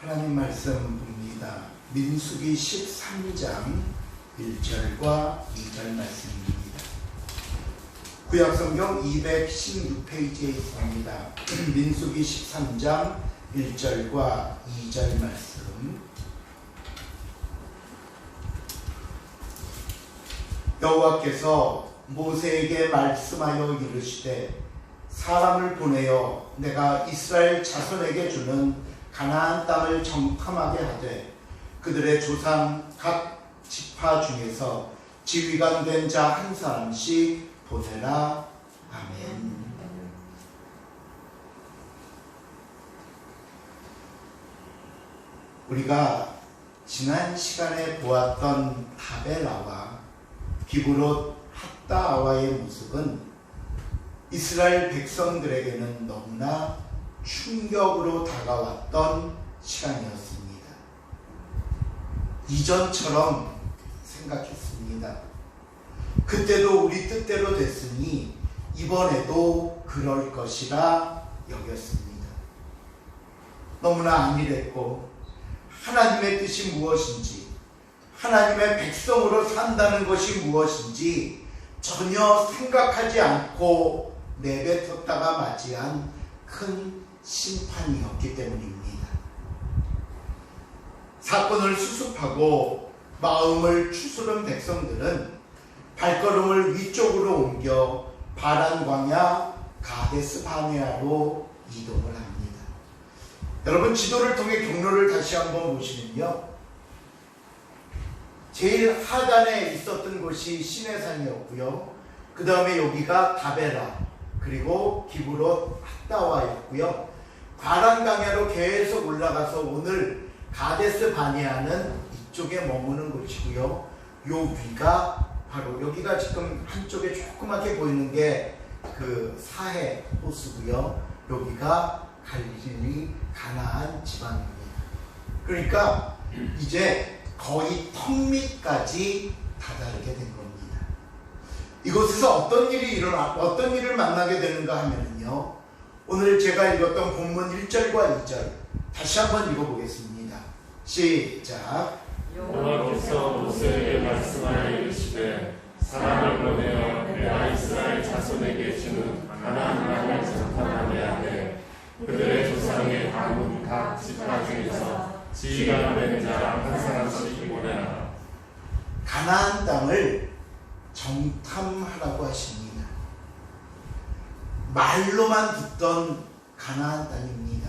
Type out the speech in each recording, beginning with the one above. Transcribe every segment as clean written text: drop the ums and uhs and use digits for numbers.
하나님 말씀 봅니다. 민수기 13장 1절과 2절 말씀입니다. 구약성경 216페이지에 있습니다. 민수기 13장 1절과 2절 말씀. 여호와께서 모세에게 말씀하여 이르시되 사람을 보내어 내가 이스라엘 자손에게 주는 가나안 땅을 정탐하게 하되 그들의 조상 각 지파 중에서 지휘관 된 자 한 사람씩 보내라. 아멘. 우리가 지난 시간에 보았던 다벨아와 기브롯 핫다아와의 모습은 이스라엘 백성들에게는 너무나 충격으로 다가왔던 시간이었습니다. 이전처럼 생각했습니다. 그때도 우리 뜻대로 됐으니 이번에도 그럴 것이라 여겼습니다. 너무나 안일했고 하나님의 뜻이 무엇인지, 하나님의 백성으로 산다는 것이 무엇인지 전혀 생각하지 않고 내뱉었다가 맞이한 큰 심판이었기 때문입니다. 사건을 수습하고 마음을 추스른 백성들은 발걸음을 위쪽으로 옮겨 바란 광야 가데스 바네아로 이동을 합니다. 여러분, 지도를 통해 경로를 다시 한번 보시면요, 제일 하단에 있었던 곳이 시내산이었고요, 그 다음에 여기가 다베라, 그리고 기브롯 핫다와였고요, 바란 강야로 계속 올라가서 오늘 가데스 바네아는 이쪽에 머무는 곳이고요, 요 위가 바로 여기가 지금 한쪽에 조그맣게 보이는 게 그 사해 호수고요, 여기가 갈릴리 가나안 지방입니다. 그러니까 이제 거의 턱 밑까지 다다르게 된 겁니다. 이곳에서 어떤 일을 만나게 되는가 하면요, 오늘 제가 읽었던 본문 1절과 2절 다시 한번 읽어보겠습니다. 시작. 여호와께서 모세에게 말씀하여 이르시되 사람을 보내어 내가 이스라엘 자손에게 주는 가나안 땅을 정탐하게 하되 그들의 조상의 각 지파 중에서 지휘관 된 자 한 사람씩 보내라. 가나안 땅을 정탐하라고 하십니다. 말로만 듣던 가나안 땅입니다.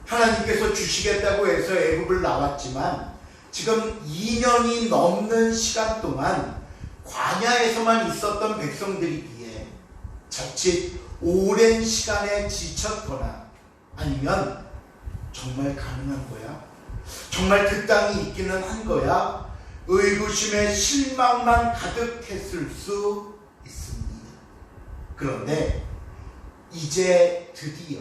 하나님께서 주시겠다고 해서 애굽을 나왔지만 지금 2년이 넘는 시간 동안 광야에서만 있었던 백성들이기에 자칫 오랜 시간에 지쳤거나 아니면 정말 가능한 거야? 정말 그 땅이 있기는 한 거야? 의구심에 실망만 가득했을 수 있습니다. 그런데 이제 드디어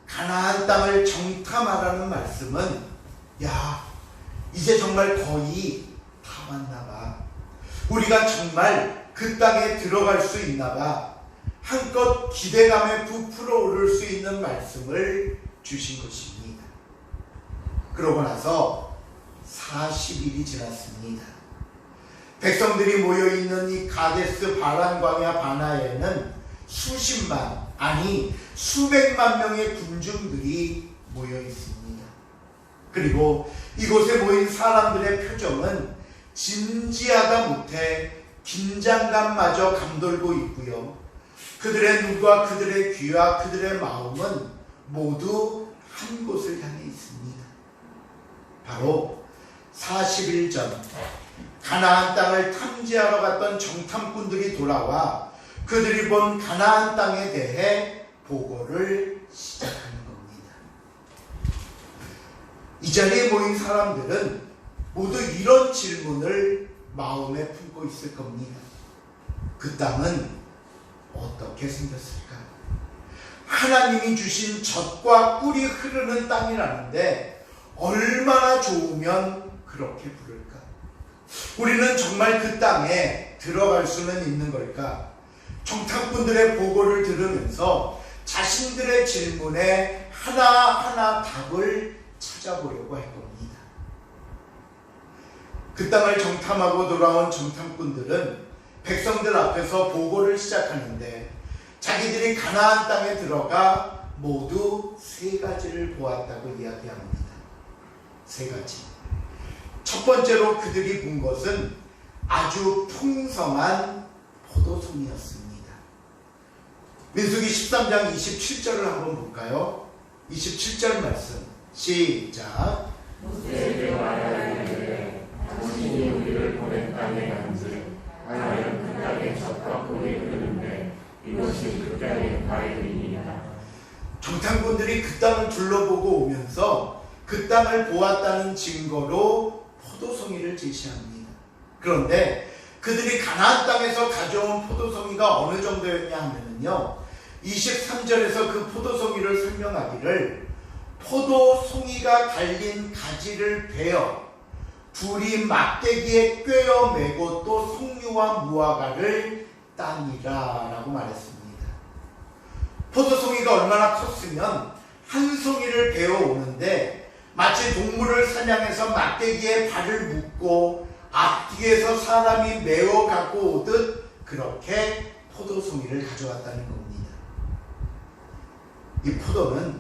가나안 땅을 정탐하라는 말씀은, 야, 이제 정말 거의 다 왔나 봐. 우리가 정말 그 땅에 들어갈 수 있나 봐. 한껏 기대감에 부풀어 오를 수 있는 말씀을 주신 것입니다. 그러고 나서 40일이 지났습니다. 백성들이 모여있는 이 가데스 바란 광야 바나에는 수십만, 아니 수백만 명의 군중들이 모여 있습니다. 그리고 이곳에 모인 사람들의 표정은 진지하다 못해 긴장감마저 감돌고 있고요, 그들의 눈과 그들의 귀와 그들의 마음은 모두 한 곳을 향해 있습니다. 바로 40일 전 가나안 땅을 탐지하러 갔던 정탐꾼들이 돌아와 그들이 본 가나안 땅에 대해 보고를 시작하는 겁니다. 이 자리에 모인 사람들은 모두 이런 질문을 마음에 품고 있을 겁니다. 그 땅은 어떻게 생겼을까? 하나님이 주신 젖과 꿀이 흐르는 땅이라는데 얼마나 좋으면 그렇게 부를까? 우리는 정말 그 땅에 들어갈 수는 있는 걸까? 정탐꾼들의 보고를 들으면서 자신들의 질문에 하나하나 답을 찾아보려고 할 겁니다. 그 땅을 정탐하고 돌아온 정탐꾼들은 백성들 앞에서 보고를 시작하는데 자기들이 가나안 땅에 들어가 모두 3가지를 보았다고 이야기합니다. 3가지. 첫 번째로 그들이 본 것은 아주 풍성한 포도송이었습니다. 민수기 13장 27절을 한번 볼까요? 27절 말씀 시작. 모세에게 말하였는데 당신이 우리를 보낸 땅에 간즉 하나는 그 땅에 젖과 꿀이 흐르는데 이것이 그 땅의 과일이니이다. 정탐꾼들이 그 땅을 둘러보고 오면서 그 땅을 보았다는 증거로 포도송이를 제시합니다. 그런데 그들이 가나안 땅에서 가져온 포도송이가 어느 정도였냐 하면요, 23절에서 그 포도송이를 설명하기를 포도송이가 달린 가지를 베어 둘이 막대기에 꿰어 매고 또 송유와 무화과를 따니라 라고 말했습니다. 포도송이가 얼마나 컸으면 한 송이를 베어 오는데 마치 동물을 사냥해서 막대기에 발을 묶고 앞뒤에서 사람이 메어 갖고 오듯 그렇게 포도송이를 가져왔다는 겁니다. 이 포도는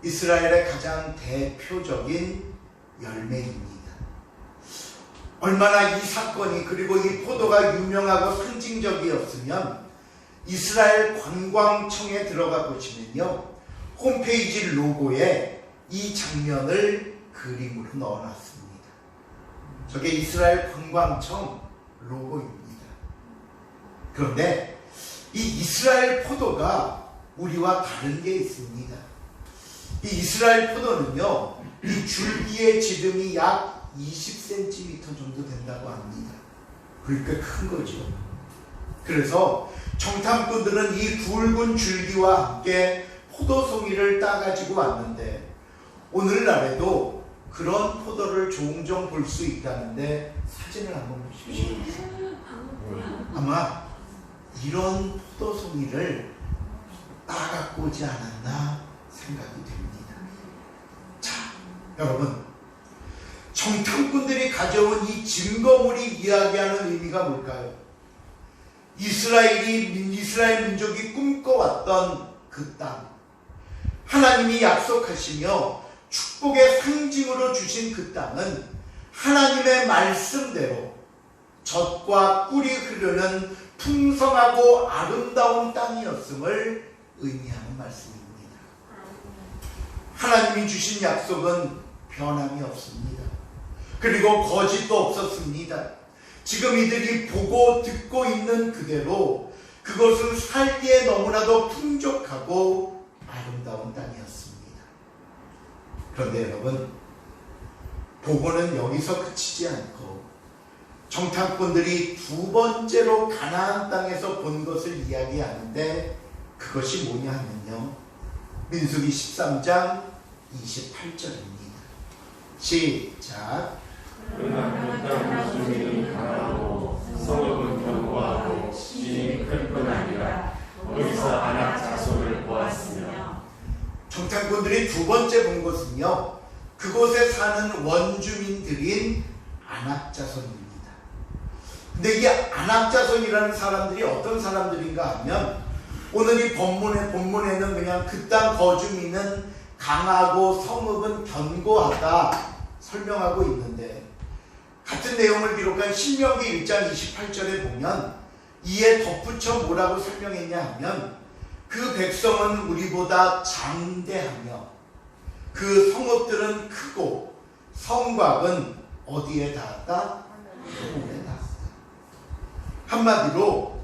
이스라엘의 가장 대표적인 열매입니다. 얼마나 이 사건이 그리고 이 포도가 유명하고 상징적이었으면 이스라엘 관광청에 들어가 보시면요, 홈페이지 로고에 이 장면을 그림으로 넣어놨습니다. 저게 이스라엘 관광청 로고입니다. 그런데 이 이스라엘 포도가 우리와 다른 게 있습니다. 이 이스라엘 포도는요, 이 줄기의 지름이 약 20cm 정도 된다고 합니다. 그러니까 큰 거죠. 그래서 정탐꾼들은 이 굵은 줄기와 함께 포도송이를 따가지고 왔는데 오늘날에도 그런 포도를 종종 볼 수 있다는데 사진을 한번 보십시오. 아마 이런 포도송이를 따갖고 오지 않았나 생각이 됩니다. 자, 여러분, 정탐꾼들이 가져온 이 증거물이 이야기하는 의미가 뭘까요? 이스라엘 민족이 꿈꿔왔던 그 땅, 하나님이 약속하시며 축복의 상징으로 주신 그 땅은 하나님의 말씀대로 젖과 꿀이 흐르는 풍성하고 아름다운 땅이었음을 의미하는 말씀입니다. 하나님이 주신 약속은 변함이 없습니다. 그리고 거짓도 없었습니다. 지금 이들이 보고 듣고 있는 그대로 그것은 살기에 너무나도 풍족하고 아름다운 땅이었습니다. 그런데 여러분, 보고는 여기서 그치지 않고 정탐꾼들이 2번째로 가나안 땅에서 본 것을 이야기하는데 그것이 뭐냐 하면요, 민수기 13장 28절입니다. 시작. 그러나 그 땅 주민이 강하고 성읍은 견고하고 시인이 클 뿐 아니라 거기서 아낙 자손을 보았으며. 정탐꾼들이 2번째 본 것은요, 그곳에 사는 원주민들인 아낙 자손입니다. 근데 이 아낙 자손이라는 사람들이 어떤 사람들인가 하면 오늘 이 본문에는 그냥 그 땅 거주민은 강하고 성읍은 견고하다 설명하고 있는데 같은 내용을 기록한 신명기 1장 28절에 보면 이에 덧붙여 뭐라고 설명했냐 하면 그 백성은 우리보다 장대하며 그 성읍들은 크고 성곽은 어디에 닿았다? 하늘에 닿았다. 한마디로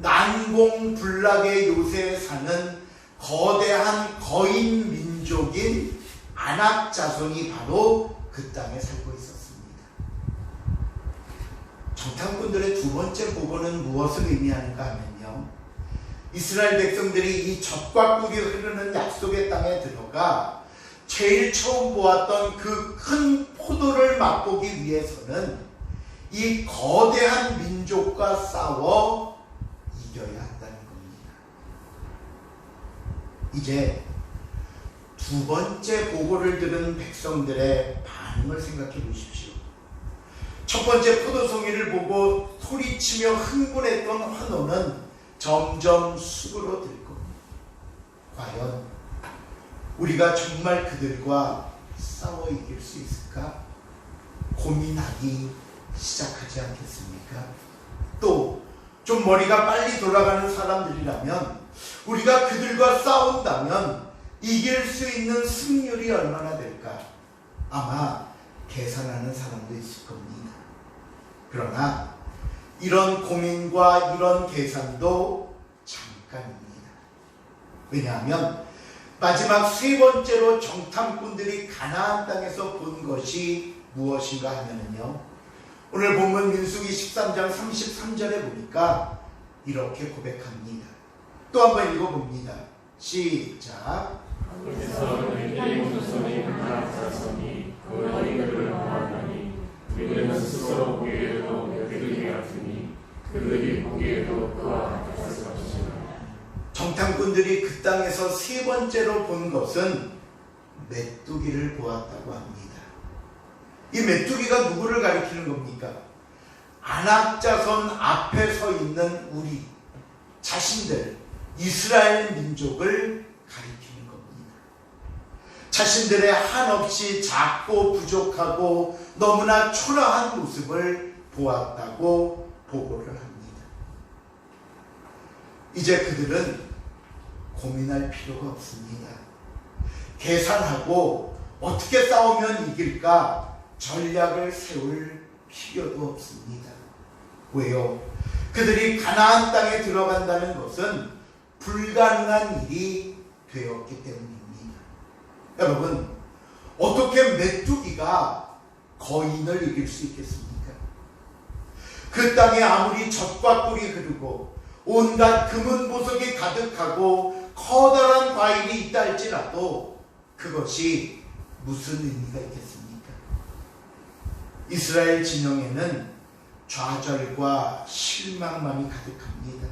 난공불락의 요새에 사는 거대한 거인 민족인 아낙 자손이 바로 그 땅에 살고 있었습니다. 정탐꾼들의 2번째 보고는 무엇을 의미하는가 하면요, 이스라엘 백성들이 이 젖과 꿀이 흐르는 약속의 땅에 들어가 제일 처음 보았던 그 큰 포도를 맛보기 위해서는 이 거대한 민족과 싸워 이겨야 한다는 겁니다. 이제 두 번째 보고를 들은 백성들의 반응을 생각해 보십시오. 첫 번째 포도송이를 보고 소리치며 흥분했던 환호는 점점 수그러들 겁니다. 과연 우리가 정말 그들과 싸워 이길 수 있을까? 고민하기 시작하지 않겠습니까? 또 좀 머리가 빨리 돌아가는 사람들이라면 우리가 그들과 싸운다면 이길 수 있는 승률이 얼마나 될까? 아마 계산하는 사람도 있을 겁니다. 그러나 이런 고민과 이런 계산도 잠깐입니다. 왜냐하면 마지막 세 번째로 정탐꾼들이 가나안 땅에서 본 것이 무엇인가 하면요, 오늘 본문 민수기 13장 33절에 보니까 이렇게 고백합니다. 또 한번 읽어봅니다. 시작. 거기서 그의 후손이 하나 자손이 그 어린이를 보았나니 우리는 스스로 보기에도 그들이 같으니 그들이 보기에도 그와 같았을 것이라. 정탐꾼들이 그 땅에서 세 번째로 본 것은 메뚜기를 보았다고 합니다. 이 메뚜기가 누구를 가리키는 겁니까? 안악자손 앞에 서 있는 우리 자신들, 이스라엘 민족을 가리키는 겁니다. 자신들의 한없이 작고 부족하고 너무나 초라한 모습을 보았다고 보고를 합니다. 이제 그들은 고민할 필요가 없습니다. 계산하고 어떻게 싸우면 이길까 전략을 세울 필요도 없습니다. 왜요? 그들이 가나안 땅에 들어간다는 것은 불가능한 일이 되었기 때문입니다. 여러분, 어떻게 메뚜기가 거인을 이길 수 있겠습니까? 그 땅에 아무리 젖과 꿀이 흐르고 온갖 금은 보석이 가득하고 커다란 과일이 있다 할지라도 그것이 무슨 의미가 있겠습니까? 이스라엘 진영에는 좌절과 실망만이 가득합니다.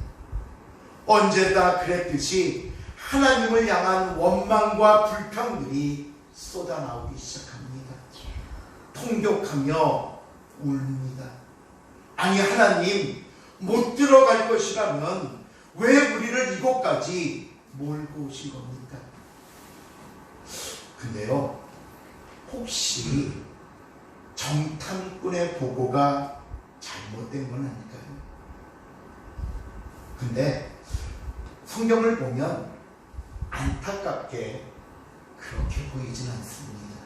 언제나 그랬듯이 하나님을 향한 원망과 불평들이 쏟아나오기 시작합니다. 통곡하며 웁니다. 아니, 하나님, 못 들어갈 것이라면 왜 우리를 이곳까지 몰고 오신 겁니까? 근데요, 혹시 정탐꾼의 보고가 잘못된 건 아닐까요? 근데 성경을 보면 안타깝게 그렇게 보이진 않습니다.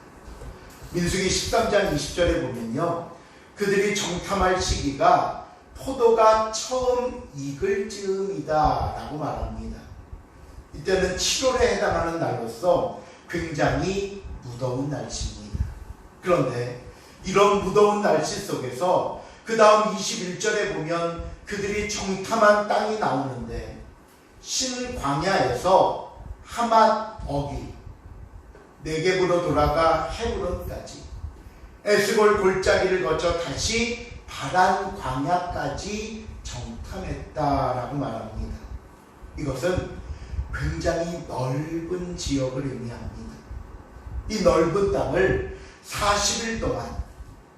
민수기 13장 20절에 보면요, 그들이 정탐할 시기가 포도가 처음 익을 즈음이다 라고 말합니다. 이때는 7월에 해당하는 날로서 굉장히 무더운 날씨입니다. 그런데 이런 무더운 날씨 속에서 그 다음 21절에 보면 그들이 정탐한 땅이 나오는데 신광야에서 하맛 어기, 네겝으로 돌아가 헤브론까지 에스골 골짜기를 거쳐 다시 바란 광야까지 정탐했다라고 말합니다. 이것은 굉장히 넓은 지역을 의미합니다. 이 넓은 땅을 40일 동안,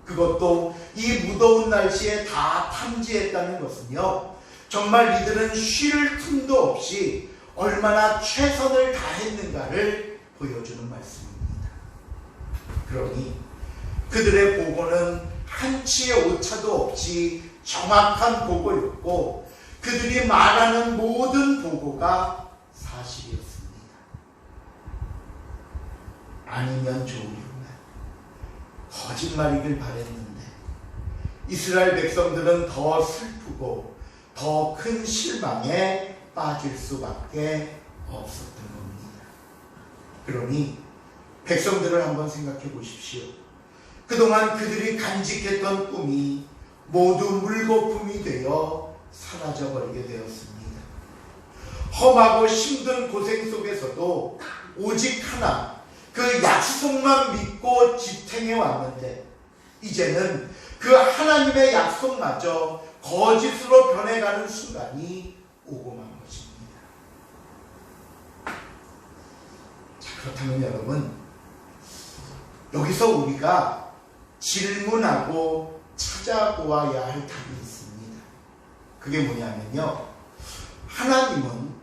그것도 이 무더운 날씨에 다 탐지했다는 것은요, 정말 이들은 쉴 틈도 없이 얼마나 최선을 다했는가를 보여주는 말씀입니다. 그러니 그들의 보고는 한치의 오차도 없이 정확한 보고였고 그들이 말하는 모든 보고가 사실이었습니다. 아니면 좋으려면 거짓말이길 바랬는데 이스라엘 백성들은 더 슬프고 더 큰 실망에 빠질 수밖에 없었던 겁니다. 그러니 백성들을 한번 생각해 보십시오. 그동안 그들이 간직했던 꿈이 모두 물거품이 되어 사라져버리게 되었습니다. 험하고 힘든 고생 속에서도 오직 하나, 그 약속만 믿고 지탱해 왔는데 이제는 그 하나님의 약속마저 거짓으로 변해가는 순간이 오고 만 것입니다. 자, 그렇다면 여러분, 여기서 우리가 질문하고 찾아보아야 할 답이 있습니다. 그게 뭐냐면요, 하나님은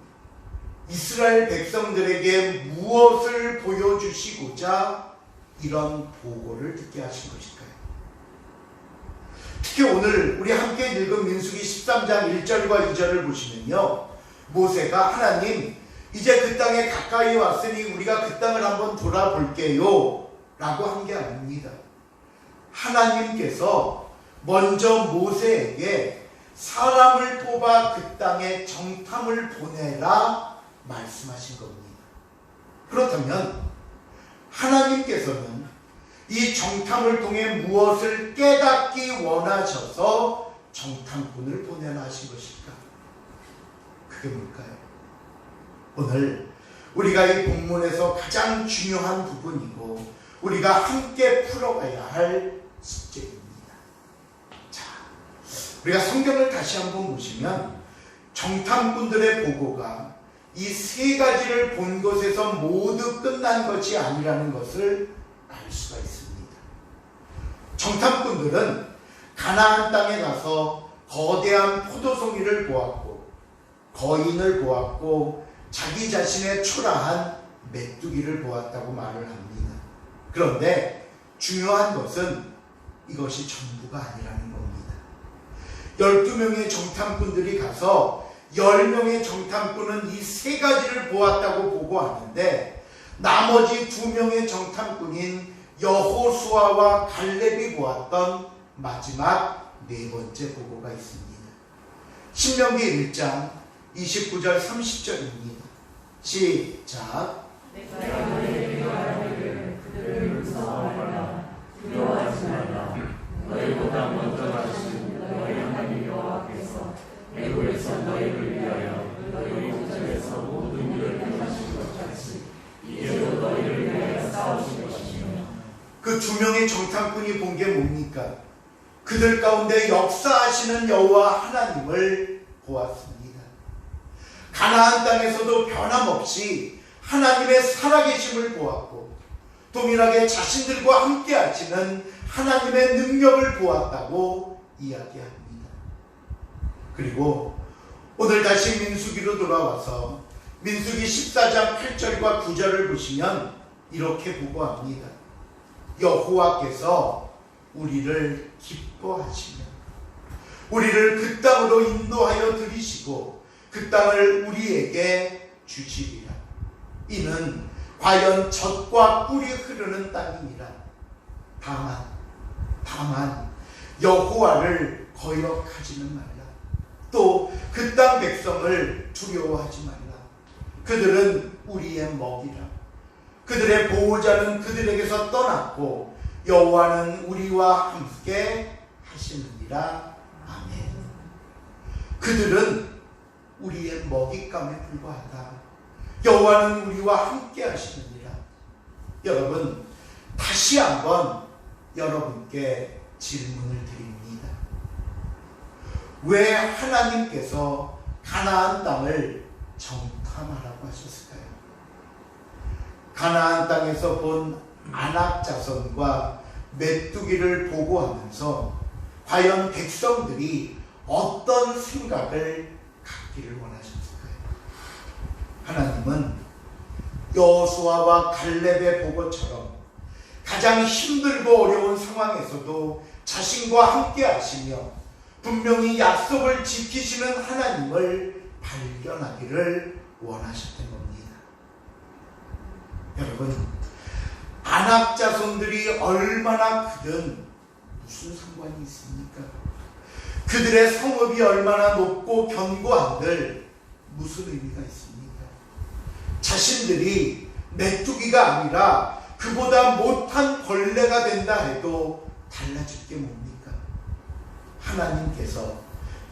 이스라엘 백성들에게 무엇을 보여주시고자 이런 보고를 듣게 하신 것일까요? 특히 오늘 우리 함께 읽은 민수기 13장 1절과 2절을 보시면요, 모세가 하나님, 이제 그 땅에 가까이 왔으니 우리가 그 땅을 한번 돌아볼게요 라고 한 게 아닙니다. 하나님께서 먼저 모세에게 사람을 뽑아 그 땅에 정탐을 보내라 말씀하신 겁니다. 그렇다면 하나님께서는 이 정탐을 통해 무엇을 깨닫기 원하셔서 정탐꾼을 보내라 하신 것일까? 그게 뭘까요? 오늘 우리가 이 본문에서 가장 중요한 부분이고 우리가 함께 풀어가야 할 숙제입니다. 자, 우리가 성경을 다시 한번 보시면 정탐꾼들의 보고가 이 세 가지를 본 것에서 모두 끝난 것이 아니라는 것을 알 수가 있습니다. 정탐꾼들은 가나안 땅에 가서 거대한 포도송이를 보았고, 거인을 보았고, 자기 자신의 초라한 메뚜기를 보았다고 말을 합니다. 그런데 중요한 것은 이것이 전부가 아니라는 겁니다. 12명의 정탐꾼들이 가서 10명의 정탐꾼은 이 세 가지를 보았다고 보고하는데, 나머지 2명의 정탐꾼인 여호수아와 갈렙이 보았던 마지막 네 번째 보고가 있습니다. 신명기 1장 29절 30절입니다. 시작. 내가 너희에게 말하기를 그들을 무서워하라. 두려워하지 말라. 너희보다 먼저 가신 너희 하나님 여호와께서 애굽에서 너희를 위하여 너희 목전에서 모든 일을 행하신 것 같이 이제도 너희를 위하여 싸우신 것이며. 그 2명의 정탐꾼이 본 게 뭡니까? 그들 가운데 역사하시는 여호와 하나님을 보았습니다. 가나안 땅에서도 변함없이 하나님의 살아계심을 보았고, 동일하게 자신들과 함께 하시는 하나님의 능력을 보았다고 이야기합니다. 그리고 오늘 다시 민수기로 돌아와서 민수기 14장 8절과 9절을 보시면 이렇게 보고합니다. 여호와께서 우리를 기뻐하시며 우리를 그 땅으로 인도하여 들이시고 그 땅을 우리에게 주시리라. 이는 과연 젖과 꿀이 흐르는 땅이니라. 다만 여호와를 거역하지는 말라. 또 그 땅 백성을 두려워하지 말라. 그들은 우리의 먹이라. 그들의 보호자는 그들에게서 떠났고 여호와는 우리와 함께 하시느니라. 아멘. 그들은 우리의 먹잇감에 불과하다. 여호와는 우리와 함께 하시느니라. 여러분, 다시 한번 여러분께 질문을 드립니다. 왜 하나님께서 가나안 땅을 정탐하라고 하셨을까요? 가나안 땅에서 본 아낙 자손과 메뚜기를 보고하면서 과연 백성들이 어떤 생각을 갖기를 원하셨을까요? 하나님은 여호수아와 갈렙의 보고처럼 가장 힘들고 어려운 상황에서도 자신과 함께 하시며 분명히 약속을 지키시는 하나님을 발견하기를 원하셨던 겁니다. 여러분, 아낙 자손들이 얼마나 크든 무슨 상관이 있습니까? 그들의 성읍이 얼마나 높고 견고한들 무슨 의미가 있습니까? 자신들이 메뚜기가 아니라 그보다 못한 벌레가 된다 해도 달라질 게 뭡니까? 하나님께서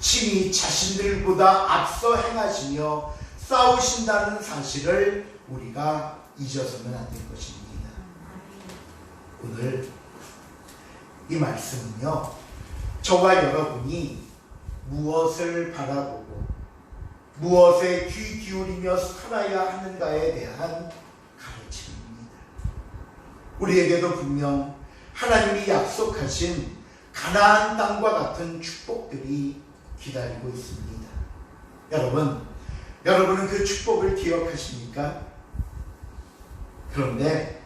친히 자신들보다 앞서 행하시며 싸우신다는 사실을 우리가 잊어서는 안 될 것입니다. 오늘 이 말씀은요, 저와 여러분이 무엇을 바라보고 무엇에 귀 기울이며 살아야 하는가에 대한 가르침입니다. 우리에게도 분명 하나님이 약속하신 가나안 땅과 같은 축복들이 기다리고 있습니다. 여러분은 그 축복을 기억하십니까? 그런데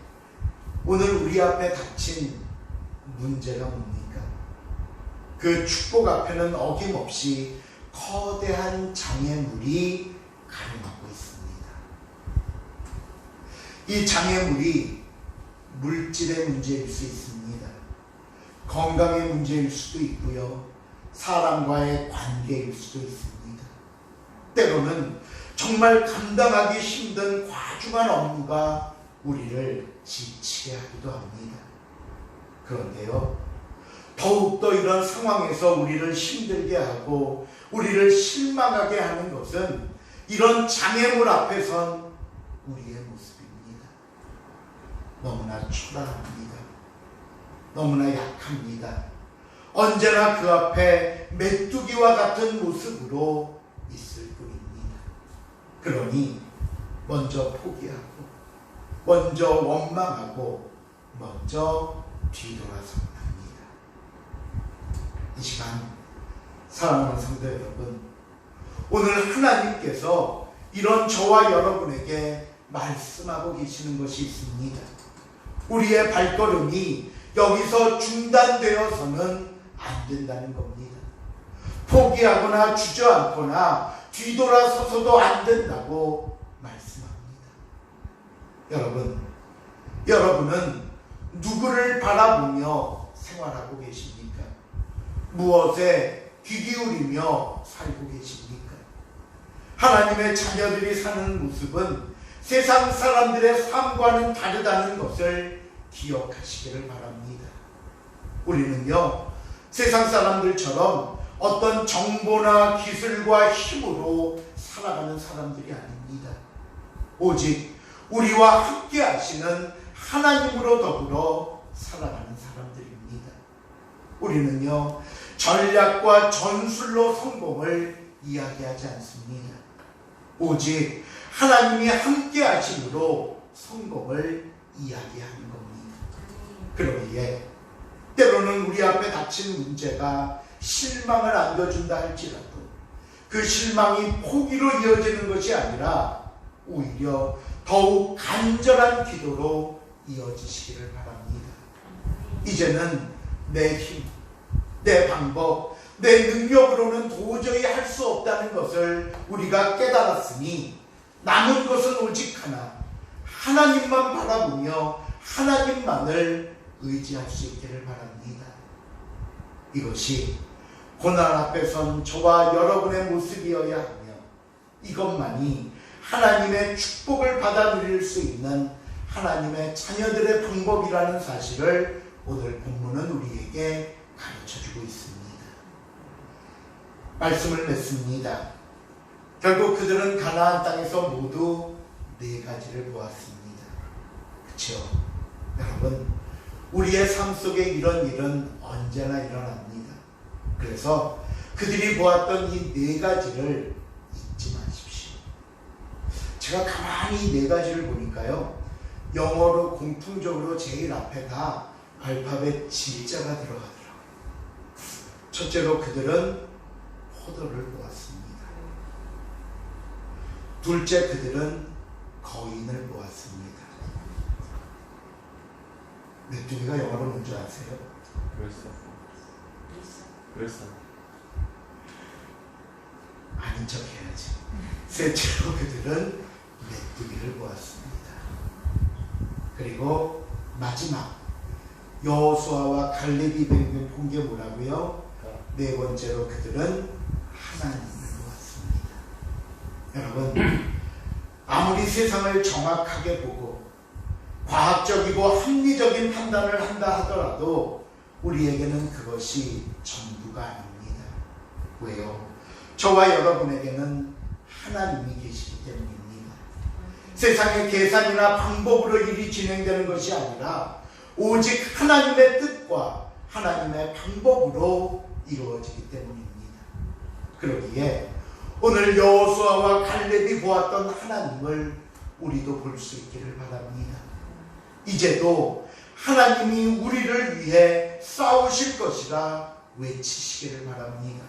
오늘 우리 앞에 닥친 문제가 뭡니까? 그 축복 앞에는 어김없이 거대한 장애물이 가로막고 있습니다. 이 장애물이 물질의 문제일 수 있습니다. 건강의 문제일 수도 있고요. 사람과의 관계일 수도 있습니다. 때로는 정말 감당하기 힘든 과중한 업무가 우리를 지치게 하기도 합니다. 그런데요, 더욱더 이런 상황에서 우리를 힘들게 하고 우리를 실망하게 하는 것은 이런 장애물 앞에선 우리의 모습입니다. 너무나 초라합니다. 너무나 약합니다. 언제나 그 앞에 메뚜기와 같은 모습으로 있을 뿐입니다. 그러니 먼저 포기하고 먼저 원망하고 먼저 뒤돌아서 합니다. 이 시간 사랑하는 성도 여러분, 오늘 하나님께서 이런 저와 여러분에게 말씀하고 계시는 것이 있습니다. 우리의 발걸음이 여기서 중단되어서는 안 된다는 겁니다. 포기하거나 주저앉거나 뒤돌아서서도 안 된다고 말씀합니다. 여러분은 누구를 바라보며 생활하고 계십니까? 무엇에 귀 기울이며 살고 계십니까? 하나님의 자녀들이 사는 모습은 세상 사람들의 삶과는 다르다는 것을 기억하시기를 바랍니다. 우리는요, 세상 사람들처럼 어떤 정보나 기술과 힘으로 살아가는 사람들이 아닙니다. 오직 우리와 함께 하시는 하나님으로 더불어 살아가는 사람들입니다. 우리는요, 전략과 전술로 성공을 이야기하지 않습니다. 오직 하나님이 함께 하심으로 성공을 이야기하는 겁니다. 그러기에 때로는 우리 앞에 닥친 문제가 실망을 안겨준다 할지라도 그 실망이 포기로 이어지는 것이 아니라 오히려 더욱 간절한 기도로 이어지시기를 바랍니다. 이제는 내 힘, 내 방법, 내 능력으로는 도저히 할 수 없다는 것을 우리가 깨달았으니 남은 것은 오직 하나님만 바라보며 하나님만을 의지할 수 있기를 바랍니다. 이것이 고난 앞에 선 저와 여러분의 모습이어야 하며 이것만이 하나님의 축복을 받아 누릴 수 있는 하나님의 자녀들의 방법이라는 사실을 오늘 본문은 우리에게 가르쳐주고 있습니다. 말씀을 맺습니다. 결국 그들은 가나안 땅에서 모두 4가지를 보았습니다. 그렇죠? 여러분, 우리의 삶 속에 이런 일은 언제나 일어납니다. 그래서 그들이 보았던 이 4가지를 잊지 마십시오. 제가 가만히 4가지를 보니까요, 영어로 공통적으로 제일 앞에가 알파벳 G자가 들어가더라고요. 첫째로 그들은 포도를 보았습니다. 둘째, 그들은 거인을 보았습니다. 메뚜기가 영어로 뭔지 아세요? 그랬어. 아닌 척 해야지. 셋째로 그들은 메뚜기를 보았습니다. 그리고 마지막 여호수아와 갈렙이 본 게 뭐라고요? 4번째로 그들은 하나님을 보았습니다. 여러분, 아무리 세상을 정확하게 보고 과학적이고 합리적인 판단을 한다 하더라도 우리에게는 그것이 전부가 아닙니다. 왜요? 저와 여러분에게는 하나님이 계시기 때문입니다. 세상의 계산이나 방법으로 일이 진행되는 것이 아니라 오직 하나님의 뜻과 하나님의 방법으로 이루어지기 때문입니다. 그러기에 오늘 여호수아와 갈렙이 보았던 하나님을 우리도 볼 수 있기를 바랍니다. 이제도 하나님이 우리를 위해 싸우실 것이라 외치시기를 바랍니다.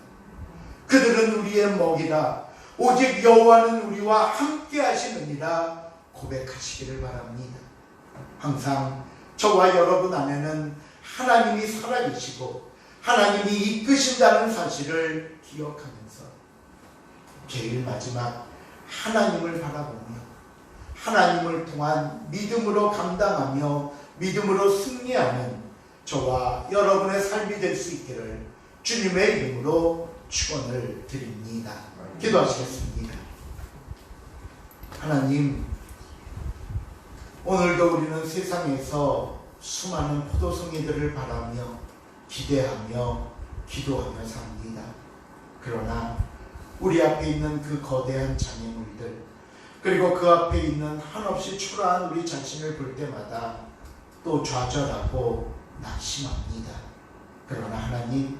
그들은 우리의 먹이라 오직 여호와는 우리와 함께 하시느니라 고백하시기를 바랍니다. 항상 저와 여러분 안에는 하나님이 살아계시고 하나님이 이끄신다는 사실을 기억하면서 제일 마지막 하나님을 바라보며 하나님을 통한 믿음으로 감당하며 믿음으로 승리하는 저와 여러분의 삶이 될 수 있기를 주님의 이름으로 축원을 드립니다. 기도하시겠습니다. 하나님, 오늘도 우리는 세상에서 수많은 포도송이들을 바라며 기대하며 기도하며 삽니다. 그러나 우리 앞에 있는 그 거대한 장애물들, 그리고 그 앞에 있는 한없이 초라한 우리 자신을 볼 때마다 또 좌절하고 낙심합니다. 그러나 하나님,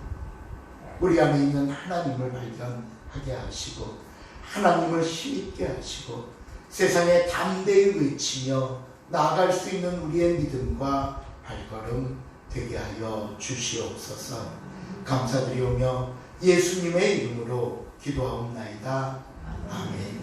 우리 안에 있는 하나님을 발견하게 하시고 하나님을 힘있게 하시고 세상에 담대히 외치며 나아갈 수 있는 우리의 믿음과 발걸음 되게 하여 주시옵소서. 감사드리오며 예수님의 이름으로 기도하옵나이다. 아멘.